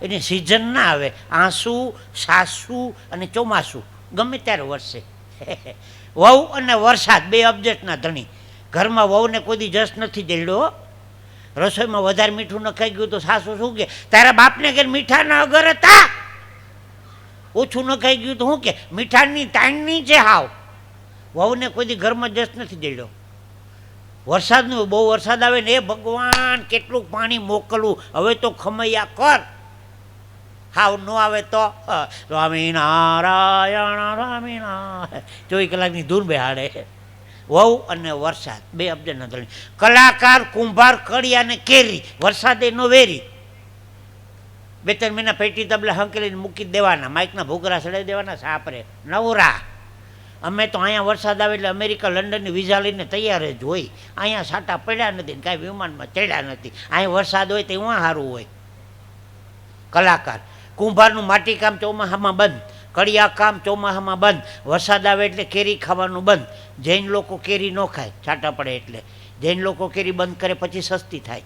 એની season ના આવે. આંસુ, સાસુ અને ચોમાસું ગમે ત્યારે વરસે. વહુ અને વરસાદ બે અબજેટના ધણી. ઘરમાં વહુને કોઈ દી જસ નથી દેડ્યો. રસોઈમાં વધારે મીઠું ન ખાઈ ગયું તો સાસુ શું કે, તારા બાપને ઘેર મીઠાના અગર હતા. ઓછું ન ખાઈ ગયું તો શું કે, મીઠાની તાણની છે હાવ. વહુને કોઈ દી ઘરમાં જસ નથી દેડ્યો. વરસાદનું બહુ વરસાદ આવે ને, એ ભગવાન કેટલું પાણી મોકલવું, હવે તો ખમૈયા કર. હાવ ન આવે તો સ્વામિનારાયણ સ્વામિનારાયણ 24 કલાકની ધૂન બેહાડે. વહુ અને વરસાદ બે અબજના ધણી. કલાકાર, કુંભાર, કડિયા અને કેરી. વરસાદે નો વેરી. 2-3 મહિના પેટી તબલા હંકેલીને મૂકી દેવાના, માઇકના ભૂગરા ચડાવી દેવાના, સાપરે નવરા. અમે તો અહીંયા વરસાદ આવે એટલે અમેરિકા, લંડનની વિઝા લઈને તૈયાર જ હોય. અહીંયા સાટા પડ્યા નથી ને કાંઈ વિમાનમાં ચડ્યા નથી. અહીંયા વરસાદ હોય તો એમાં સારું હોય. કલાકાર, કુંભારનું માટીકામ ચોમાસામાં બંધ, કડિયા કામ ચોમાસામાં બંધ. વરસાદ આવે એટલે કેરી ખાવાનું બંધ. જૈન લોકો કેરી ન ખાય છાંટા પડે એટલે. જૈન લોકો કેરી બંધ કરે પછી સસ્તી થાય.